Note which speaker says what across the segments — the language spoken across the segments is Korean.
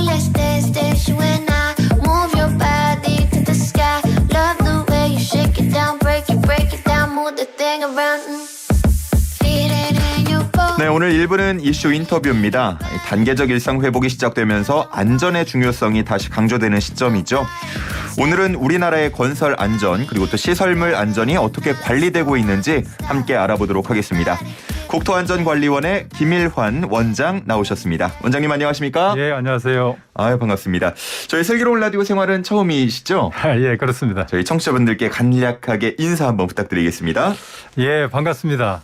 Speaker 1: let's dance, dance, you and I. Move your body to the sky. Love the way you shake it down, break it down, move the thing around. Feel it in your bones.
Speaker 2: 네, 오늘 1부는 이슈 인터뷰입니다. 단계적 일상 회복이 시작되면서 안전의 중요성이 다시 강조되는 시점이죠. 오늘은 우리나라의 건설 안전 그리고 또 시설물 안전이 어떻게 관리되고 있는지 함께 알아보도록 하겠습니다. 국토안전관리원의 김일환 원장 나오셨습니다. 원장님 안녕하십니까?
Speaker 3: 예, 안녕하세요.
Speaker 2: 아유, 반갑습니다. 저희 슬기로운 라디오 생활은 처음이시죠?
Speaker 3: 예, 그렇습니다.
Speaker 2: 저희 청취자분들께 간략하게 인사 한번 부탁드리겠습니다.
Speaker 3: 예, 반갑습니다.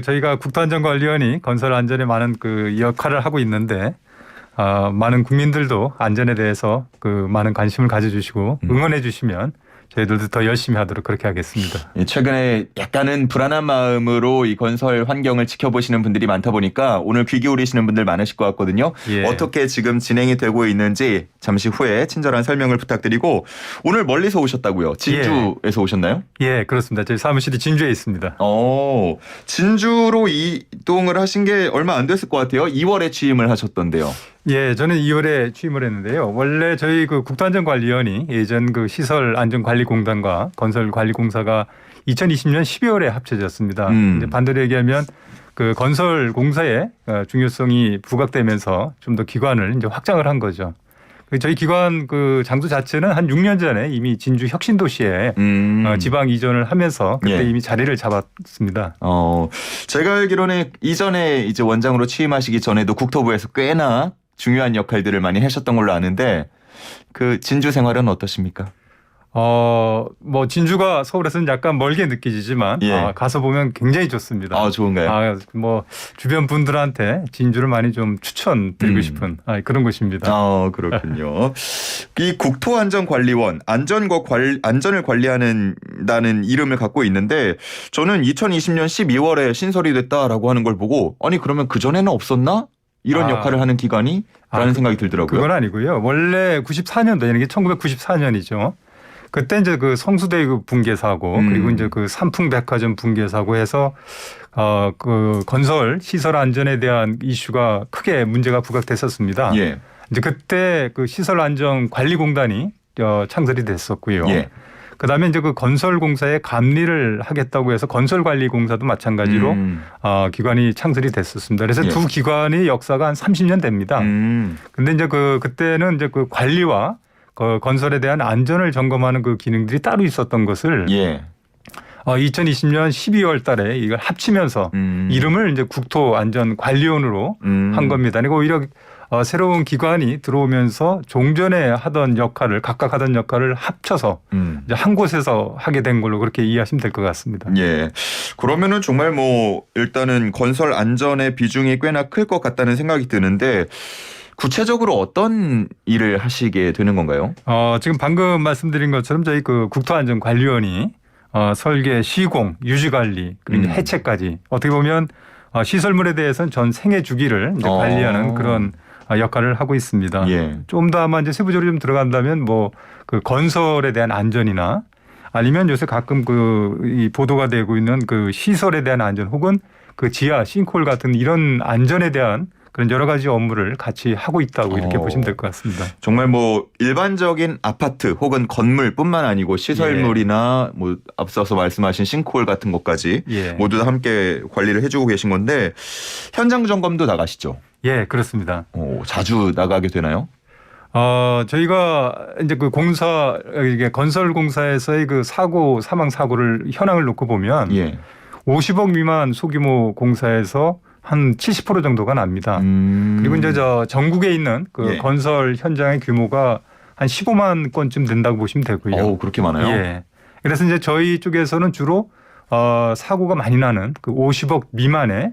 Speaker 3: 저희가 국토안전관리원이 건설 안전에 많은 역할을 하고 있는데 많은 국민들도 안전에 대해서 많은 관심을 가져주시고 응원해 주시면 저희들도 더 열심히 하도록 그렇게 하겠습니다.
Speaker 2: 최근에 약간은 불안한 마음으로 이 건설 환경을 지켜보시는 분들이 많다 보니까 오늘 귀 기울이시는 분들 많으실 것 같거든요.
Speaker 3: 예.
Speaker 2: 어떻게 지금 진행이 되고 있는지 잠시 후에 친절한 설명을 부탁드리고 오늘 멀리서 오셨다고요? 진주에서 오셨나요?
Speaker 3: 예, 그렇습니다. 저희 사무실이 진주에 있습니다.
Speaker 2: 진주로 이동을 하신 게 얼마 안 됐을 것 같아요. 2월에 취임을 하셨던데요.
Speaker 3: 예, 저는 2월에 취임을 했는데요. 원래 저희 국토안전관리원이 예전 시설안전관리공단과 건설관리공사가 2020년 12월에 합쳐졌습니다. 이제 반대로 얘기하면 건설공사의 중요성이 부각되면서 좀 더 기관을 이제 확장을 한 거죠. 저희 기관 장소 자체는 한 6년 전에 이미 진주 혁신도시에 지방 이전을 하면서 그때 이미 자리를 잡았습니다.
Speaker 2: 제가 알기로는 이전에 이제 원장으로 취임하시기 전에도 국토부에서 꽤나 중요한 역할들을 많이 하셨던 걸로 아는데 진주 생활은 어떠십니까?
Speaker 3: 진주가 서울에서는 약간 멀게 느껴지지만 가서 보면 굉장히 좋습니다.
Speaker 2: 좋은가요?
Speaker 3: 주변 분들한테 진주를 많이 좀 추천드리고 싶은 그런 곳입니다.
Speaker 2: 그렇군요. 이 국토안전관리원 안전을 관리하는다는 이름을 갖고 있는데 저는 2020년 12월에 신설이 됐다라고 하는 걸 보고 아니 그러면 그전에는 없었나? 이런 역할을 하는 기관이? 라는 생각이 들더라고요.
Speaker 3: 그건 아니고요. 원래 94년도 이게 1994년이죠. 그때 이제 성수대 붕괴 사고 그리고 이제 삼풍백화점 붕괴 사고 해서 건설 시설 안전에 대한 이슈가 크게 문제가 부각됐었습니다.
Speaker 2: 예.
Speaker 3: 이제 그때 시설안전관리공단이 창설이 됐었고요.
Speaker 2: 예.
Speaker 3: 그다음에 이제 건설공사의 감리를 하겠다고 해서 건설관리공사도 마찬가지로 기관이 창설이 됐었습니다. 그래서 두 기관의 역사가 한 30년 됩니다. 근데 이제 그때는 이제 관리와 건설에 대한 안전을 점검하는 기능들이 따로 있었던 것을 2020년 12월 달에 이걸 합치면서 이름을 이제 국토안전관리원으로 한 겁니다. 그리고 오히려 새로운 기관이 들어오면서 종전에 각각 하던 역할을 합쳐서 이제 한 곳에서 하게 된 걸로 그렇게 이해하시면 될 것 같습니다.
Speaker 2: 예. 그러면은 정말 일단은 건설 안전의 비중이 꽤나 클 것 같다는 생각이 드는데 구체적으로 어떤 일을 하시게 되는 건가요?
Speaker 3: 지금 방금 말씀드린 것처럼 저희 국토안전관리원이 설계, 시공, 유지관리 그리고 해체까지 어떻게 보면 시설물에 대해서는 전 생애 주기를 이제 관리하는 그런 역할을 하고 있습니다. 좀 더 아마 이제 세부적으로 좀 들어간다면 건설에 대한 안전이나 아니면 요새 가끔 이 보도가 되고 있는 시설에 대한 안전 혹은 지하 싱크홀 같은 이런 안전에 대한 그런 여러 가지 업무를 같이 하고 있다고 이렇게 보시면 될 것 같습니다.
Speaker 2: 정말 일반적인 아파트 혹은 건물뿐만 아니고 시설물이나 앞서서 말씀하신 싱크홀 같은 것까지 모두 다 함께 관리를 해주고 계신 건데 현장 점검도 나가시죠?
Speaker 3: 예, 그렇습니다.
Speaker 2: 자주 나가게 되나요?
Speaker 3: 저희가 이제 건설공사에서의 사망 사고를 현황을 놓고 보면 50억 미만 소규모 공사에서 한 70% 정도가 납니다. 그리고 이제 전국에 있는 건설 현장의 규모가 한 15만 건쯤 된다고 보시면 되고요.
Speaker 2: 그렇게 많아요?
Speaker 3: 예. 그래서 이제 저희 쪽에서는 주로 사고가 많이 나는 50억 미만의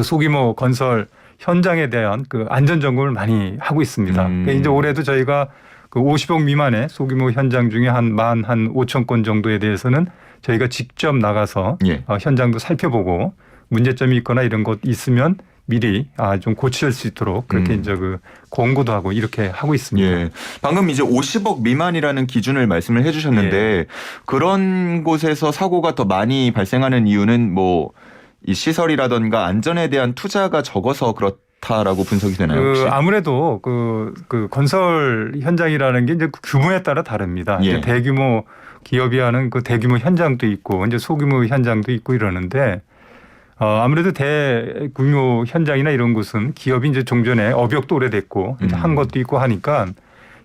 Speaker 3: 소규모 건설 현장에 대한 안전 점검을 많이 하고 있습니다. 그러니까 이제 올해도 저희가 50억 미만의 소규모 현장 중에 한 15,000건 정도에 대해서는 저희가 직접 나가서 현장도 살펴보고 문제점이 있거나 이런 것 있으면 미리 좀 고칠 수 있도록 그렇게 이제 공고도 하고 이렇게 하고 있습니다.
Speaker 2: 방금 이제 50억 미만이라는 기준을 말씀을 해주셨는데 그런 곳에서 사고가 더 많이 발생하는 이유는 이 시설이라든가 안전에 대한 투자가 적어서 그렇다라고 분석이 되나요? 혹시?
Speaker 3: 아무래도 그 건설 현장이라는 게 이제 규모에 따라 다릅니다.
Speaker 2: 예.
Speaker 3: 이제 대규모 기업이 하는 그 대규모 현장도 있고 이제 소규모 현장도 있고 이러는데 아무래도 대규모 현장이나 이런 곳은 기업이 이제 종전에 업역도 오래됐고 이제 한 것도 있고 하니까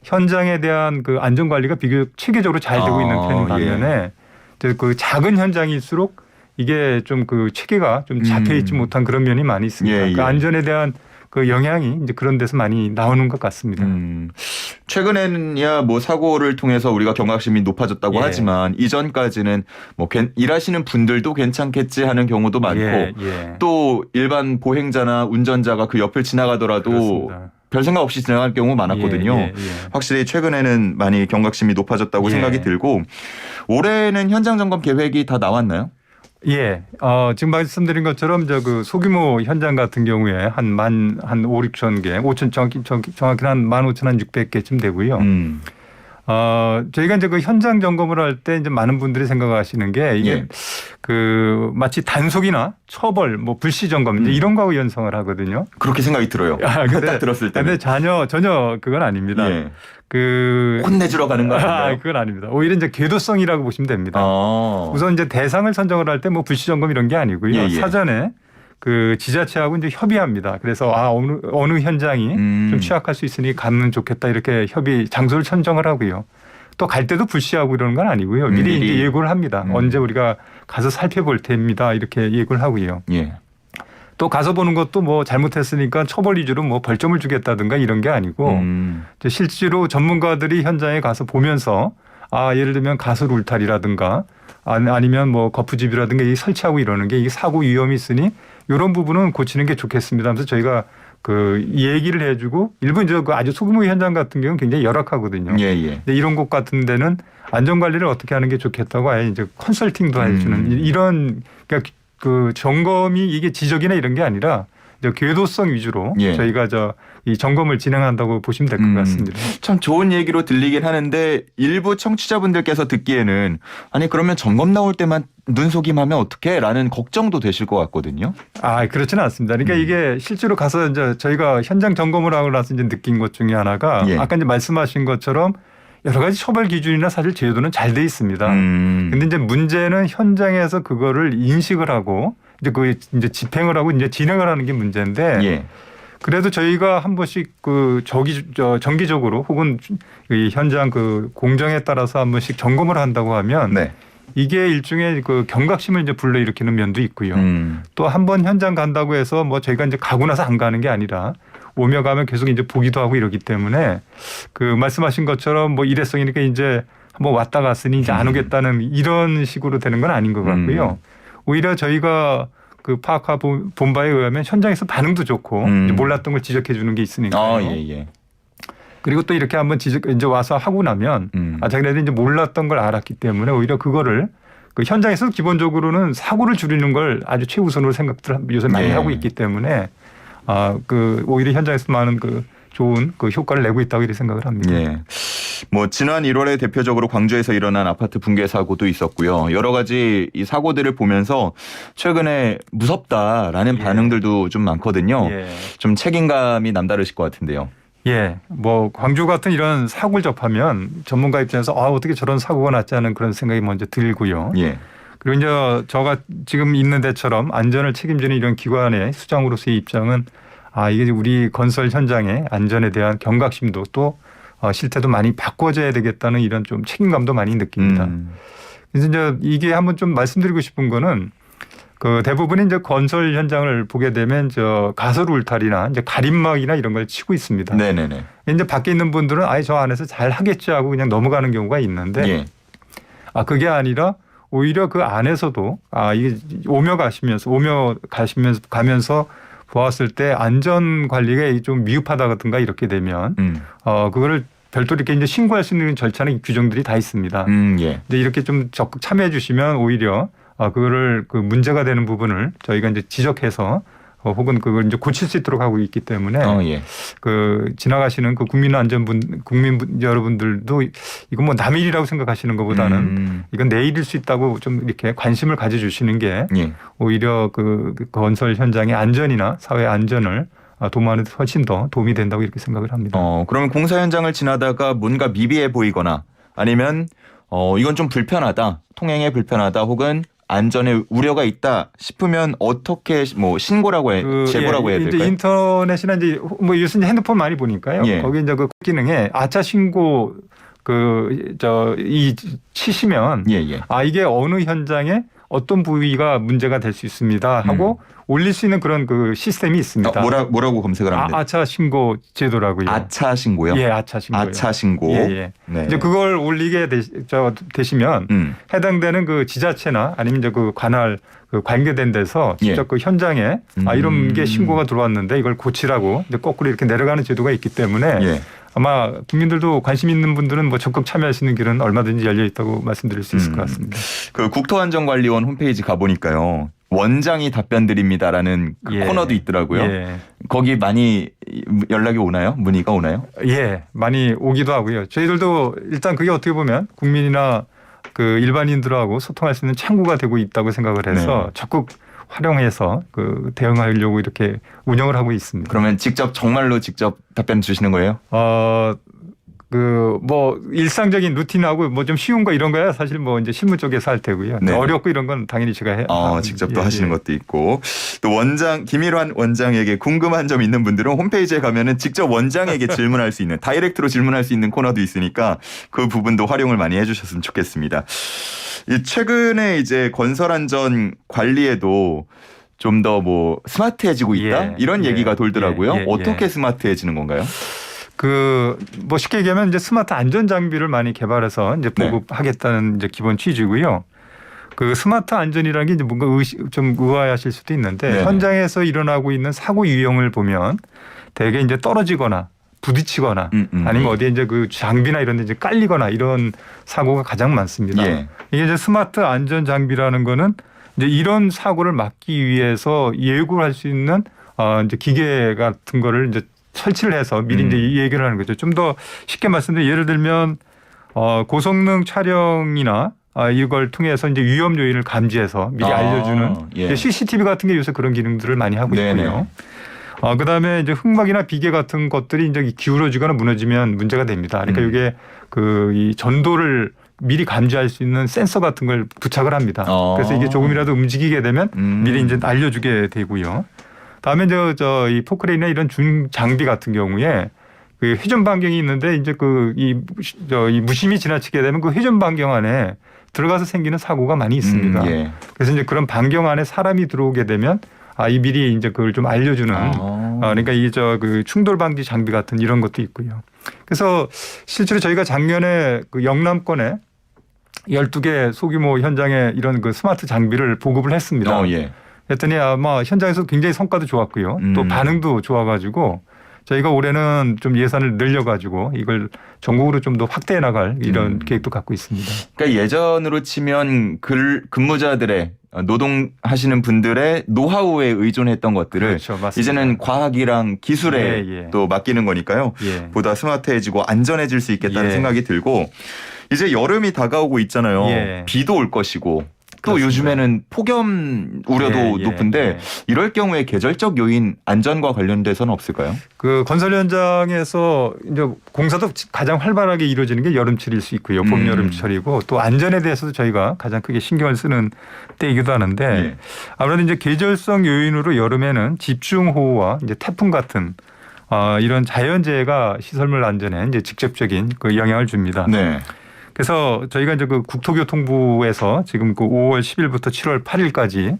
Speaker 3: 현장에 대한 그 안전 관리가 비교적 체계적으로 잘 되고 있는 편인 반면에 이제 그 작은 현장일수록 이게 좀 그 체계가 좀 잡혀 있지 못한 그런 면이 많이 있습니다.
Speaker 2: 예, 예.
Speaker 3: 그 안전에 대한 그 영향이 이제 그런 데서 많이 나오는 것 같습니다.
Speaker 2: 최근에는야 뭐 사고를 통해서 우리가 경각심이 높아졌다고
Speaker 3: 예.
Speaker 2: 하지만 이전까지는 뭐 일하시는 분들도 괜찮겠지 하는 경우도 많고
Speaker 3: 예.
Speaker 2: 또 일반 보행자나 운전자가 그 옆을 지나가더라도
Speaker 3: 그렇습니다.
Speaker 2: 별 생각 없이 지나갈 경우 많았거든요.
Speaker 3: 예.
Speaker 2: 확실히 최근에는 많이 경각심이 높아졌다고
Speaker 3: 예.
Speaker 2: 생각이 들고 올해는 현장 점검 계획이 다 나왔나요?
Speaker 3: 예. 지금 말씀드린 것처럼 저 그 소규모 현장 같은 경우에 한 5, 6천 개, 5천 정확히는 한 15,600개쯤 되고요. 저희가 이제 그 현장 점검을 할 때 이제 많은 분들이 생각하시는 게 이게
Speaker 2: 예.
Speaker 3: 그 마치 단속이나 처벌, 뭐 불시 점검 이제 이런 거하고 연상을 하거든요.
Speaker 2: 그렇게 생각이 들어요. 딱 들었을 때는.
Speaker 3: 근데 전혀 그건 아닙니다.
Speaker 2: 예.
Speaker 3: 혼내주러
Speaker 2: 가는 거 아닌가요?
Speaker 3: 그건 아닙니다. 오히려 이제 궤도성이라고 보시면 됩니다. 우선 이제 대상을 선정을 할 때 뭐 불시 점검 이런 게 아니고요.
Speaker 2: 예.
Speaker 3: 사전에 그 지자체하고 이제 협의합니다. 그래서 어느 현장이 좀 취약할 수 있으니 가면 좋겠다 이렇게 장소를 선정을 하고요. 또 갈 때도 불시하고 이러는 건 아니고요. 미리 이제 예고를 합니다. 언제 우리가 가서 살펴볼 테입니다. 이렇게 예고를 하고요.
Speaker 2: 예.
Speaker 3: 또 가서 보는 것도 뭐 잘못했으니까 처벌 위주로 뭐 벌점을 주겠다든가 이런 게 아니고 이제 실제로 전문가들이 현장에 가서 보면서 예를 들면 가설 울타리라든가 아니면 뭐 거푸집이라든가 이 설치하고 이러는 게 이게 사고 위험이 있으니 이런 부분은 고치는 게 좋겠습니다 하면서 저희가 그 얘기를 해주고 일본 이제 그 아주 소규모 현장 같은 경우는 굉장히 열악하거든요.
Speaker 2: 예.
Speaker 3: 이런 곳 같은 데는 안전 관리를 어떻게 하는 게 좋겠다고 아예 이제 컨설팅도 해주는 이런 그러니까 그 점검이 이게 지적이나 이런 게 아니라 이제 궤도성 위주로 저희가 이 점검을 진행한다고 보시면 될 것 같습니다.
Speaker 2: 참 좋은 얘기로 들리긴 하는데 일부 청취자분들께서 듣기에는 아니 그러면 점검 나올 때만 눈속임하면 어떡해? 라는 걱정도 되실 것 같거든요.
Speaker 3: 그렇지는 않습니다. 그러니까 이게 실제로 가서 이제 저희가 현장 점검을 하고 나서 이제 느낀 것 중에 하나가 아까 이제 말씀하신 것처럼 여러 가지 처벌 기준이나 사실 제도는 잘 돼 있습니다. 근데 이제 문제는 현장에서 그거를 인식을 하고 이제 집행을 하고 이제 진행을 하는 게 문제인데 그래도 저희가 한 번씩 정기적으로 혹은 이 현장 그 공정에 따라서 한 번씩 점검을 한다고 하면 이게 일종의 그 경각심을 이제 불러일으키는 면도 있고요. 또 한 번 현장 간다고 해서 뭐 저희가 이제 가고 나서 안 가는 게 아니라 오며 가면 계속 이제 보기도 하고 이러기 때문에 그 말씀하신 것처럼 뭐 일회성이니까 이제 한번 왔다 갔으니 이제 안 오겠다는 이런 식으로 되는 건 아닌 것 같고요. 오히려 저희가 그 파악하 본 바에 의하면 현장에서 반응도 좋고 이제 몰랐던 걸 지적해 주는 게 있으니까요. 그리고 또 이렇게 한번 이제 와서 하고 나면 자기네들이 이제 몰랐던 걸 알았기 때문에 오히려 그거를 그 현장에서 기본적으로는 사고를 줄이는 걸 아주 최우선으로 생각들 요새 많이 하고 있기 때문에 그 오히려 현장에서 많은 그 좋은 그 효과를 내고 있다고 이렇게 생각을 합니다.
Speaker 2: 뭐 지난 1월에 대표적으로 광주에서 일어난 아파트 붕괴 사고도 있었고요. 여러 가지 이 사고들을 보면서 최근에 무섭다라는 반응들도 좀 많거든요. 좀 책임감이 남다르실 것 같은데요.
Speaker 3: 뭐 광주 같은 이런 사고를 접하면 전문가 입장에서 어떻게 저런 사고가 났지 하는 그런 생각이 먼저 들고요. 그리고 이제 저가 지금 있는 데처럼 안전을 책임지는 이런 기관의 수장으로서의 입장은 이게 우리 건설 현장의 안전에 대한 경각심도 또 실태도 많이 바꿔줘야 되겠다는 이런 좀 책임감도 많이 느낍니다. 그래서 이제 이게 한번 좀 말씀드리고 싶은 거는 그 대부분의 이제 건설 현장을 보게 되면 가설 울타리나 이제 가림막이나 이런 걸 치고 있습니다. 이제 밖에 있는 분들은 저 안에서 잘 하겠지 하고 그냥 넘어가는 경우가 있는데 그게 아니라 오히려 그 안에서도 이게 가면서 보았을 때 안전 관리가 좀 미흡하다든가 이렇게 되면 그거를 별도로 이렇게 이제 신고할 수 있는 절차는 규정들이 다 있습니다. 근데 이렇게 좀 적극 참여해 주시면 오히려 그거를 그 문제가 되는 부분을 저희가 이제 지적해서 혹은 그걸 이제 고칠 수 있도록 하고 있기 때문에 그 지나가시는 그 국민 여러분들도 이건 뭐 남의 일이라고 생각하시는 것보다는 이건 내 일일 수 있다고 좀 이렇게 관심을 가져주시는 게 오히려 그 건설 현장의 안전이나 사회 안전을 도모하는 데 훨씬 더 도움이 된다고 이렇게 생각을 합니다.
Speaker 2: 그러면 공사 현장을 지나다가 뭔가 미비해 보이거나 아니면 이건 좀 불편하다, 통행에 불편하다, 혹은 안전에 우려가 있다 싶으면 어떻게 뭐 신고라고 제보라고 해야 될까요?
Speaker 3: 이제 인터넷이나 이제 뭐 요즘 핸드폰 많이 보니까요.
Speaker 2: 예.
Speaker 3: 거기 이제 그 기능에 아차 신고 치시면
Speaker 2: 예.
Speaker 3: 이게 어느 현장에 어떤 부위가 문제가 될 수 있습니다 하고 올릴 수 있는 그런 그 시스템이 있습니다.
Speaker 2: 뭐라고 검색을 하면 돼요?
Speaker 3: 아차 신고 제도라고요.
Speaker 2: 아차 신고요?
Speaker 3: 예, 아차 신고.
Speaker 2: 아차 신고.
Speaker 3: 예.
Speaker 2: 네.
Speaker 3: 이제 그걸 올리게 되시면 해당되는 그 지자체나 아니면 이제 그 관할 그 관계된 데서 직접 그 현장에 이런 게 신고가 들어왔는데 이걸 고치라고 이제 거꾸로 이렇게 내려가는 제도가 있기 때문에 아마 국민들도 관심 있는 분들은 뭐 적극 참여할 수 있는 길은 얼마든지 열려 있다고 말씀드릴 수 있을 것 같습니다.
Speaker 2: 그 국토안전관리원 홈페이지 가보니까요. 원장이 답변 드립니다라는 코너도 있더라고요. 거기 많이 연락이 오나요? 문의가 오나요?
Speaker 3: 예, 많이 오기도 하고요. 저희들도 일단 그게 어떻게 보면 국민이나 그 일반인들하고 소통할 수 있는 창구가 되고 있다고 생각을 해서 적극 활용해서 그 대응하려고 이렇게 운영을 하고 있습니다.
Speaker 2: 그러면 정말로 직접 답변 주시는 거예요?
Speaker 3: 뭐 일상적인 루틴하고 뭐 좀 쉬운 거 이런 거야 사실 뭐 이제 실무 쪽에서 할 테고요. 어렵고 이런 건 당연히 제가
Speaker 2: 직접 또 하시는 것도 있고 또 김일환 원장에게 궁금한 점 있는 분들은 홈페이지에 가면은 직접 원장에게 질문할 수 있는 다이렉트로 질문할 수 있는 코너도 있으니까 그 부분도 활용을 많이 해주셨으면 좋겠습니다. 최근에 이제 건설 안전 관리에도 좀 더 뭐 스마트해지고 있다 이런 얘기가 돌더라고요. 어떻게 스마트해지는 건가요?
Speaker 3: 뭐 쉽게 얘기하면 이제 스마트 안전 장비를 많이 개발해서 이제 보급하겠다는 이제 기본 취지고요. 그 스마트 안전이라는 게 이제 뭔가 좀 의아해하실 수도 있는데 현장에서 일어나고 있는 사고 유형을 보면 대개 이제 떨어지거나 부딪히거나 아니면 어디에 이제 그 장비나 이런 데 이제 깔리거나 이런 사고가 가장 많습니다. 이게 이제 스마트 안전 장비라는 거는 이제 이런 사고를 막기 위해서 예고를 할 수 있는 이제 기계 같은 거를 이제 설치를 해서 미리 이제 얘기를 하는 거죠. 좀 더 쉽게 말씀드리면 예를 들면 고성능 촬영이나 이걸 통해서 이제 위험 요인을 감지해서 미리 알려주는 CCTV 같은 게 요새 그런 기능들을 많이 하고 있고요. 그다음에 이제 흙막이나 비계 같은 것들이 이제 기울어지거나 무너지면 문제가 됩니다. 그러니까 이게 이 전도를 미리 감지할 수 있는 센서 같은 걸 부착을 합니다. 그래서 이게 조금이라도 움직이게 되면 미리 이제 알려주게 되고요. 다음에 이 포크레인이나 이런 중 장비 같은 경우에 그 회전 반경이 있는데 이제 이 무심히 지나치게 되면 그 회전 반경 안에 들어가서 생기는 사고가 많이 있습니다. 그래서 이제 그런 반경 안에 사람이 들어오게 되면 미리 이제 그걸 좀 알려주는 그러니까 그 충돌 방지 장비 같은 이런 것도 있고요. 그래서 실제로 저희가 작년에 그 영남권에 12개 소규모 현장에 이런 그 스마트 장비를 보급을 했습니다. 그랬더니 아마 현장에서 굉장히 성과도 좋았고요. 또 반응도 좋아가지고 저희가 올해는 좀 예산을 늘려가지고 이걸 전국으로 좀 더 확대해 나갈 이런 계획도 갖고 있습니다.
Speaker 2: 그러니까 예전으로 치면 근무자들의 노동하시는 분들의 노하우에 의존했던 것들을 이제는 과학이랑 기술에 또 맡기는 거니까요. 보다 스마트해지고 안전해질 수 있겠다는 생각이 들고 이제 여름이 다가오고 있잖아요. 비도 올 것이고 또 그렇습니다. 요즘에는 폭염 우려도 높은데 이럴 경우에 계절적 요인 안전과 관련돼서는 없을까요?
Speaker 3: 그 건설 현장에서 이제 공사도 가장 활발하게 이루어지는 게 여름철일 수 있고요. 봄, 여름철이고 또 안전에 대해서도 저희가 가장 크게 신경을 쓰는 때이기도 하는데 아무래도 이제 계절성 요인으로 여름에는 집중호우와 이제 태풍 같은 이런 자연재해가 시설물 안전에 이제 직접적인 그 영향을 줍니다. 그래서 저희가 이제 그 국토교통부에서 지금 그 5월 10일부터 7월 8일까지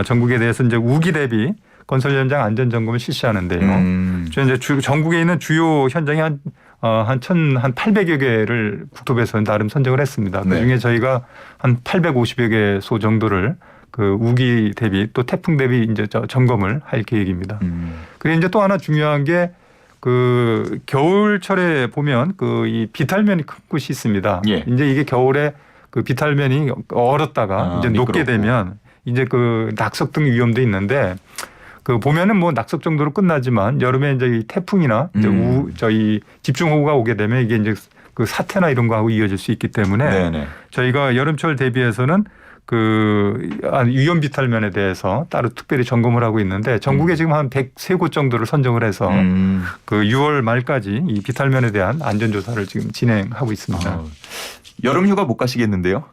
Speaker 3: 전국에 대해서 이제 우기 대비 건설 현장 안전 점검을 실시하는데요. 저희 이제 전국에 있는 주요 현장이 한 800여 개를 국토부에서 나름 선정을 했습니다. 그 중에 저희가 한 850여 개소 정도를 그 우기 대비 또 태풍 대비 이제 점검을 할 계획입니다. 그리고 이제 또 하나 중요한 게 그 겨울철에 보면 그 이 비탈면이 큰 곳이 있습니다. 이제 이게 겨울에 그 비탈면이 얼었다가 이제 녹게 되면 이제 그 낙석 등 위험도 있는데 그 보면은 뭐 낙석 정도로 끝나지만 여름에 이제 이 태풍이나 이제 저희 집중호우가 오게 되면 이게 이제 그 사태나 이런 거하고 이어질 수 있기 때문에 저희가 여름철 대비해서는 위험 비탈면에 대해서 따로 특별히 점검을 하고 있는데 전국에 지금 한 103곳 정도를 선정을 해서 6월 말까지 이 비탈면에 대한 안전조사를 지금 진행하고 있습니다.
Speaker 2: 여름 휴가 못 가시겠는데요?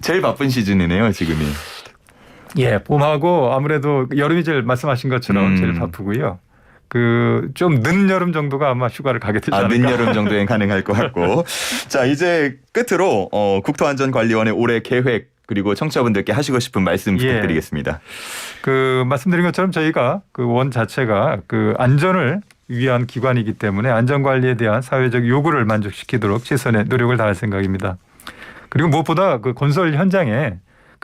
Speaker 2: 제일 바쁜 시즌이네요, 지금이.
Speaker 3: 예, 봄하고 아무래도 여름이 제일 말씀하신 것처럼 제일 바쁘고요. 좀 늦은 여름 정도가 아마 휴가를 가게 되지 않을까.
Speaker 2: 늦은 여름 정도엔 가능할 것 같고. 자, 이제 끝으로 국토안전관리원의 올해 계획 그리고 청취자분들께 하시고 싶은 말씀 부탁드리겠습니다.
Speaker 3: 말씀드린 것처럼 저희가 원 자체가 안전을 위한 기관이기 때문에 안전관리에 대한 사회적 요구를 만족시키도록 최선의 노력을 다할 생각입니다. 그리고 무엇보다 건설 현장에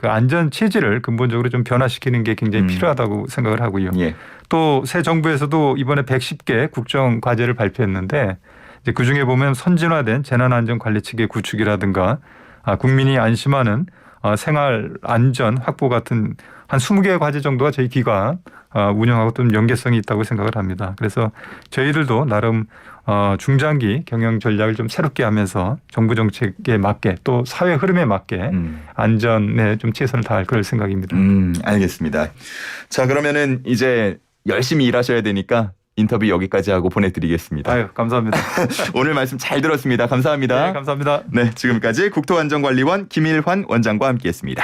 Speaker 3: 안전 체질을 근본적으로 좀 변화시키는 게 굉장히 필요하다고 생각을 하고요.
Speaker 2: 예.
Speaker 3: 또 새 정부에서도 이번에 110개 국정 과제를 발표했는데 이제 그중에 보면 선진화된 재난안전관리 체계 구축이라든가 국민이 안심하는 생활 안전 확보 같은 한 20개의 과제 정도가 저희 기관 운영하고 좀 연계성이 있다고 생각을 합니다. 그래서 저희들도 나름 중장기 경영 전략을 좀 새롭게 하면서 정부 정책에 맞게 또 사회 흐름에 맞게 안전에 좀 최선을 다할 그럴 생각입니다.
Speaker 2: 알겠습니다. 자, 그러면은 이제 열심히 일하셔야 되니까 인터뷰 여기까지 하고 보내드리겠습니다.
Speaker 3: 아유, 감사합니다.
Speaker 2: 오늘 말씀 잘 들었습니다. 감사합니다.
Speaker 3: 네, 감사합니다.
Speaker 2: 네, 지금까지 국토안전관리원 김일환 원장과 함께했습니다.